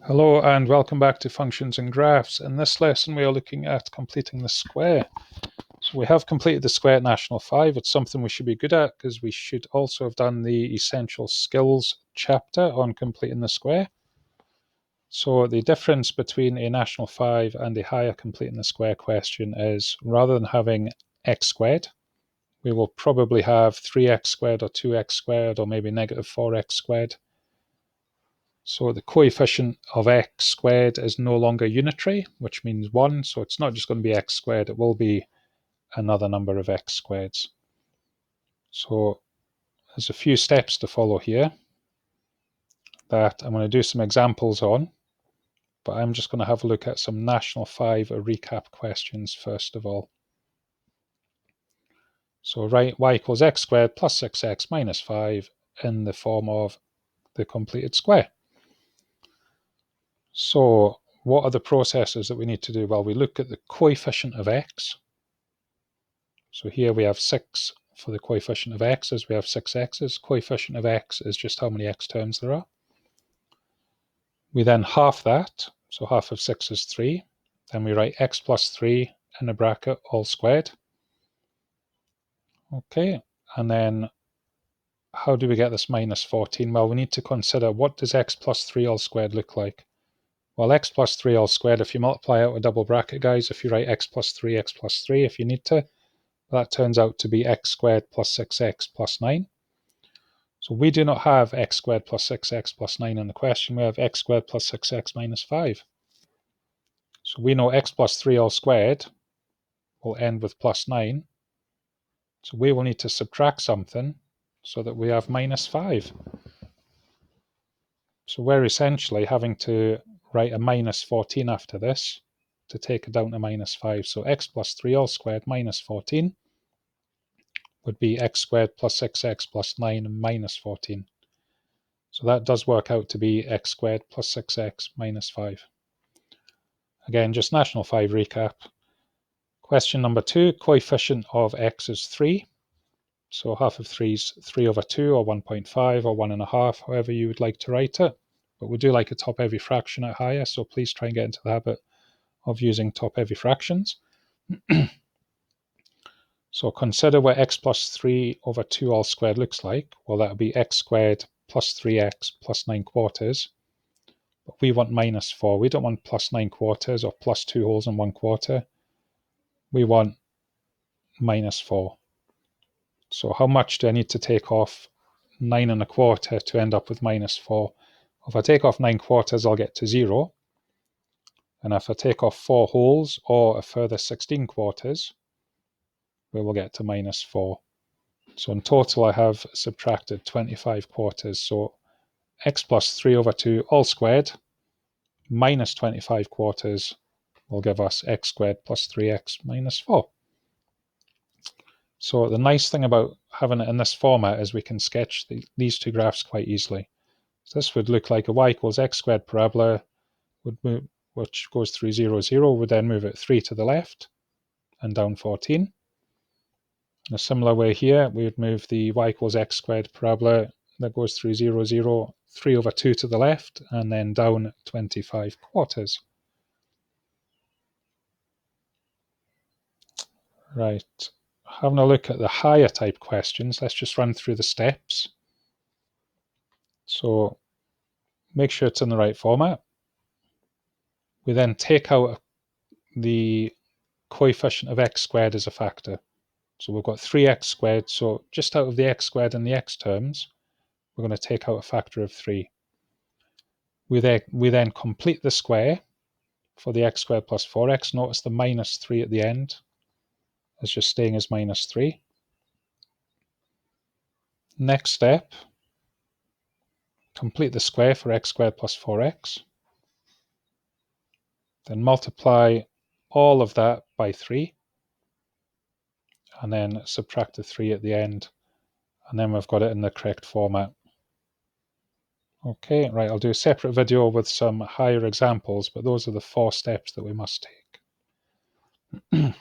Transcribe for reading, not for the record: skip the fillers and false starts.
Hello and welcome back to Functions and Graphs. In this lesson we are looking at completing the square. So we have completed the square at National 5. It's something we should be good at because we should also have done the Essential Skills chapter on completing the square. So the difference between a National 5 and a higher completing the square question is rather than having x squared, we will probably have 3x squared or 2x squared or maybe negative 4x squared. So the coefficient of x squared is no longer unitary, which means 1. So it's not just going to be x squared, it will be another number of x squareds. So there's a few steps to follow here that I'm going to do some examples on, but I'm just going to have a look at some National 5 recap questions first of all. So write y equals x squared plus 6x minus 5 in the form of the completed square. So what are the processes that we need to do? Well, we look at the coefficient of x. So here we have 6 for the coefficient of x, as we have 6 x's. Coefficient of x is just how many x terms there are. We then half that, so half of 6 is 3. Then we write x plus 3 in a bracket, all squared. Okay, and then how do we get this minus 14? Well, we need to consider what does x plus 3 all squared look like? Well, x plus 3 all squared, if you multiply out a double bracket, guys, if you write x plus 3 if you need to, that turns out to be x squared plus 6x plus 9. So we do not have x squared plus 6x plus 9 in the question. We have x squared plus 6x minus 5. So we know x plus 3 all squared will end with plus 9. So we will need to subtract something so that we have minus 5. So we're essentially having to write a minus 14 after this to take it down to minus 5. So x plus 3 all squared minus 14 would be x squared plus 6x plus 9 minus 14. So that does work out to be x squared plus 6x minus 5. Again, just National 5 recap. Question number 2, coefficient of x is 3. So half of 3 is 3 over 2 or 1.5 or 1.5, however you would like to write it. But we do like a top-heavy fraction at higher, so please try and get into the habit of using top-heavy fractions. So consider what x plus 3 over 2 all squared looks like. Well, that would be x squared plus 3x plus 9 quarters. But we want minus 4. We don't want plus 9 quarters or plus 2 wholes and 1 quarter. We want minus 4. So how much do I need to take off 9 1/4 to end up with minus 4? If I take off 9 quarters, I'll get to 0. And if I take off 4 wholes or a further 16 quarters, we will get to minus 4. So in total, I have subtracted 25 quarters. So x plus 3 over 2 all squared minus 25 quarters will give us x squared plus 3x minus 4. So the nice thing about having it in this format is we can sketch these two graphs quite easily. So this would look like a y equals x squared parabola, which goes through 0, 0, would then move it 3 to the left and down 14. In a similar way here, we would move the y equals x squared parabola that goes through 0, 0, 3 over 2 to the left, and then down 25 quarters. Right, having a look at the higher type questions, let's just run through the steps. So make sure it's in the right format. We then take out the coefficient of x squared as a factor. So we've got 3x squared, so just out of the x squared and the x terms, we're going to take out a factor of 3. We then complete the square for the x squared plus 4x. Notice the minus 3 at the end is just staying as minus 3. Next step, complete the square for x squared plus 4x. Then multiply all of that by 3. And then subtract the 3 at the end. And then we've got it in the correct format. Okay, right, I'll do a separate video with some higher examples, but those are the 4 steps that we must take.